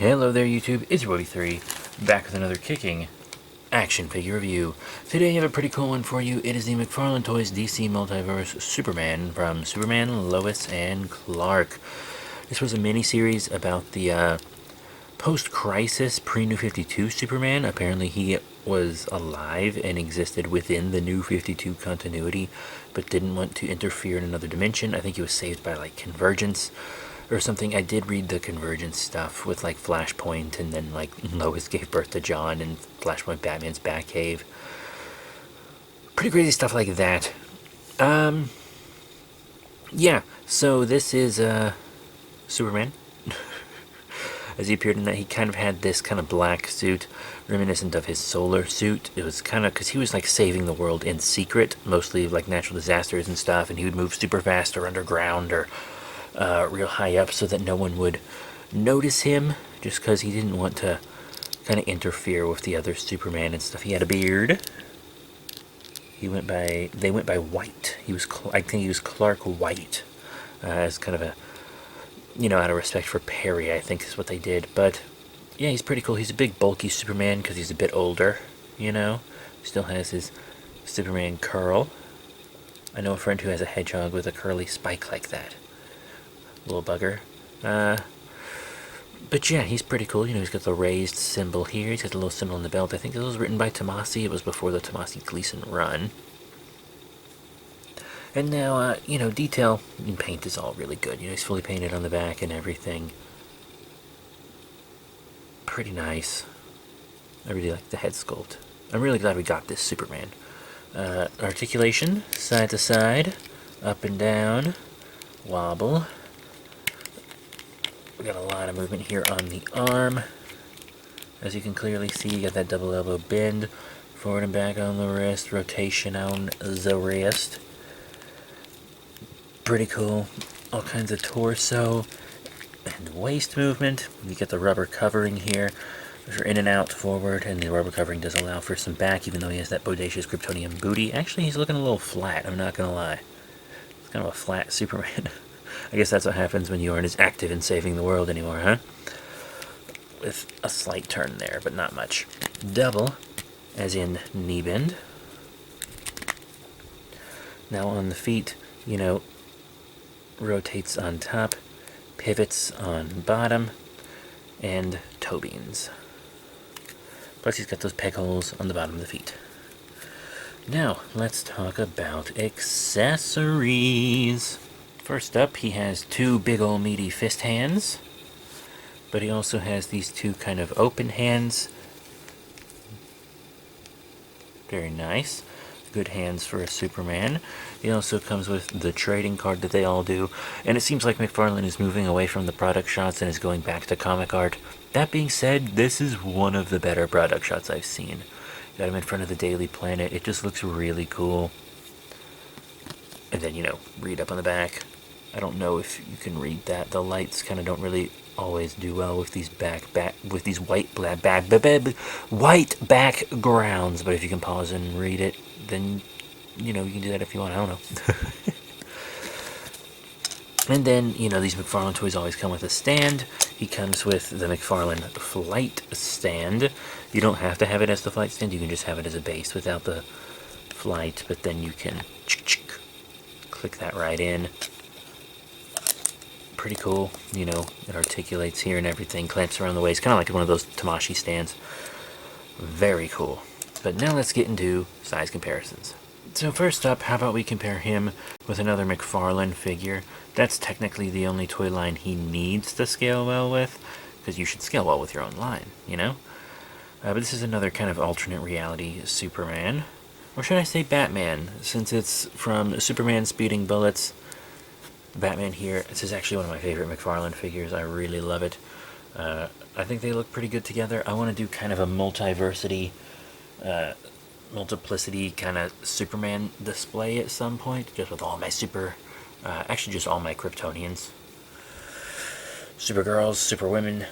Hello there YouTube, it's your 3 back with another kicking action figure review. Today I have a pretty cool one for you. It is the McFarlane Toys DC Multiverse Superman from Superman, Lois, and Clark. This was a mini-series about the post-crisis pre-New 52 Superman. Apparently he was alive and existed within the New 52 continuity, but didn't want to interfere in another dimension. I think he was saved by like Convergence or something. I did read the Convergence stuff with like Flashpoint, and then like Lois gave birth to John, and Flashpoint Batman's Batcave. Pretty crazy stuff like that. Yeah, so this is Superman. As he appeared in that, he kind of had this kind of black suit reminiscent of his solar suit. It was kind of because he was like saving the world in secret, mostly like natural disasters and stuff, and he would move super fast or underground or real high up so that no one would notice him, just because he didn't want to kind of interfere with the other Superman and stuff. He had a beard. They went by White. I think he was Clark White, as kind of a, you know, out of respect for Perry, I think is what they did. But yeah, he's pretty cool. He's a big bulky Superman because he's a bit older, you know. Still has his Superman curl. I know a friend who has a hedgehog with a curly spike like that. Little bugger. But yeah, he's pretty cool. You know, he's got the raised symbol here. He's got the little symbol on the belt. I think this was written by Tomasi. It was before the Tomasi Gleason run. And now, you know, detail and paint is all really good. You know, he's fully painted on the back and everything. Pretty nice. I really like the head sculpt. I'm really glad we got this Superman. Articulation, side to side, up and down, wobble. We got a lot of movement here on the arm. As you can clearly see, you got that double elbow bend, forward and back on the wrist, rotation on the wrist. Pretty cool. All kinds of torso and waist movement. You get the rubber covering here for in and out, forward, and the rubber covering does allow for some back, even though he has that bodacious Kryptonian booty. Actually, he's looking a little flat, I'm not gonna lie. It's kind of a flat Superman. I guess that's what happens when you aren't as active in saving the world anymore, huh? With a slight turn there, but not much. Double, as in knee bend. Now on the feet, you know, rotates on top, pivots on bottom, and toe beans. Plus he's got those peg holes on the bottom of the feet. Now, let's talk about accessories. First up, he has two big ol' meaty fist hands, but he also has these two kind of open hands. Very nice. Good hands for a Superman. He also comes with the trading card that they all do, and it seems like McFarlane is moving away from the product shots and is going back to comic art. That being said, this is one of the better product shots I've seen. Got him in front of the Daily Planet. It just looks really cool. And then, you know, read up on the back. I don't know if you can read that. The lights kind of don't really always do well with these white backgrounds. But if you can pause and read it, then, you know, you can do that if you want. I don't know. And then, you know, these McFarlane toys always come with a stand. He comes with the McFarlane Flight Stand. You don't have to have it as the flight stand. You can just have it as a base without the flight. But then you can click that right in. Pretty cool. You know, it articulates here and everything. Clamps around the waist. Kind of like one of those Tomasi stands. Very cool. But now let's get into size comparisons. So first up, how about we compare him with another McFarlane figure? That's technically the only toy line he needs to scale well with, because you should scale well with your own line, you know? But this is another kind of alternate reality Superman. Or should I say Batman, since it's from Superman Speeding Bullets. Batman here. This is actually one of my favorite McFarlane figures. I really love it. I think they look pretty good together. I want to do kind of a multiplicity kind of Superman display at some point, just with all my actually just all my Kryptonians. Supergirls, Superwomen,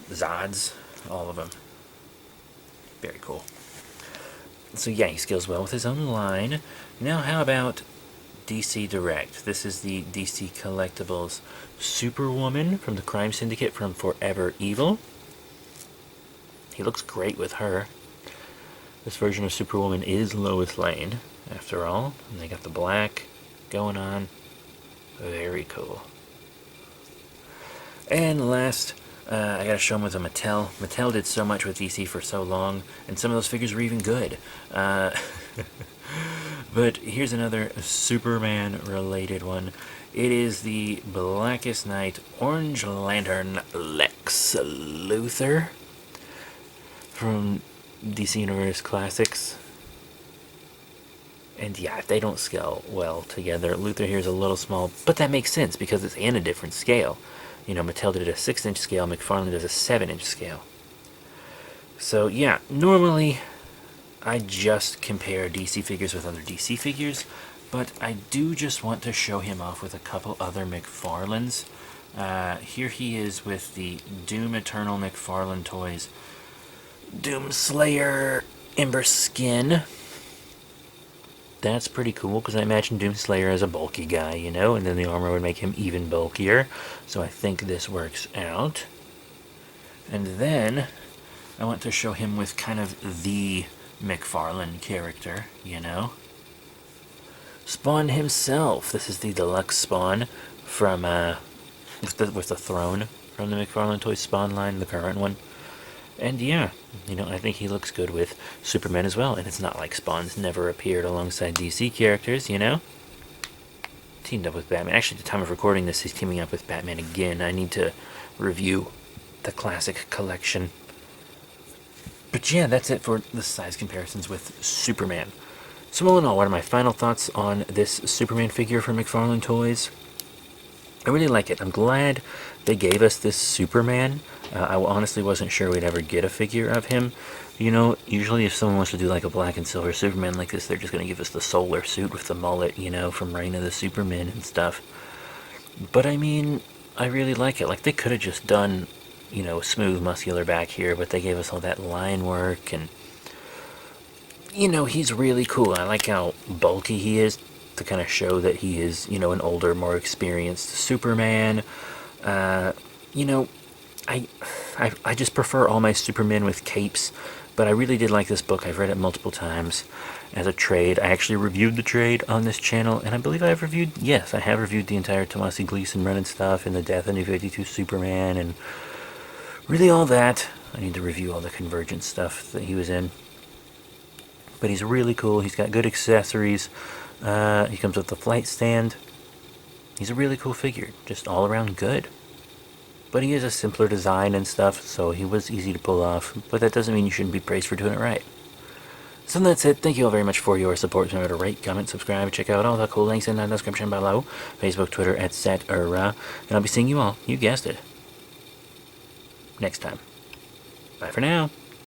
Zods, all of them. Very cool. So yeah, he scales well with his own line. Now how about DC Direct? This is the DC Collectibles Superwoman from the Crime Syndicate from Forever Evil. he looks great with her. This version of Superwoman is Lois Lane, after all. And they got the black going on. Very cool. And last, I gotta show them with a Mattel. Mattel did so much with DC for so long, and some of those figures were even good. But here's another Superman-related one. It is the Blackest Night Orange Lantern Lex Luthor from DC Universe Classics. And yeah, they don't scale well together. Luthor here is a little small, but that makes sense because it's in a different scale. You know, Mattel did a 6-inch scale, McFarlane does a 7-inch scale. So yeah, normally I just compare DC figures with other DC figures, but I do just want to show him off with a couple other McFarlanes. Here he is with the Doom Eternal McFarlane Toys Doomslayer Ember Skin. That's pretty cool, because I imagine Doomslayer as a bulky guy, you know, and then the armor would make him even bulkier. So I think this works out. And then I want to show him with kind of the McFarlane character, you know. Spawn himself. This is the deluxe Spawn from with the throne from the McFarlane Toys Spawn line, the current one. And yeah, you know, I think he looks good with Superman as well. And it's not like Spawn's never appeared alongside DC characters, you know. Teamed up with Batman. Actually, at the time of recording this, he's teaming up with Batman again. I need to review the classic collection. But yeah, that's it for the size comparisons with Superman. So all in all, what are my final thoughts on this Superman figure from McFarlane Toys? I really like it. I'm glad they gave us this Superman. I honestly wasn't sure we'd ever get a figure of him. You know, usually if someone wants to do like a black and silver Superman like this, they're just going to give us the solar suit with the mullet, you know, from Reign of the Supermen and stuff. But I mean, I really like it. Like, they could have just done, you know, smooth muscular back here, but they gave us all that line work, and you know, he's really cool. I like how bulky he is to kind of show that he is, you know, an older, more experienced Superman. You know, I just prefer all my Supermen with capes, but I really did like this book. I've read it multiple times as a trade. I actually reviewed the trade on this channel, and I believe I have reviewed, yes, I have reviewed the entire Tomasi Gleason run and stuff, and the Death of New 52 Superman, and really all that. I need to review all the Convergence stuff that he was in. But he's really cool. He's got good accessories. He comes with the flight stand. He's a really cool figure. Just all around good. But he is a simpler design and stuff, so he was easy to pull off. But that doesn't mean you shouldn't be praised for doing it right. So that's it. Thank you all very much for your support. Remember to rate, comment, subscribe, check out all the cool links in the description below. Facebook, Twitter, etc. And I'll be seeing you all, you guessed it, next time. Bye for now.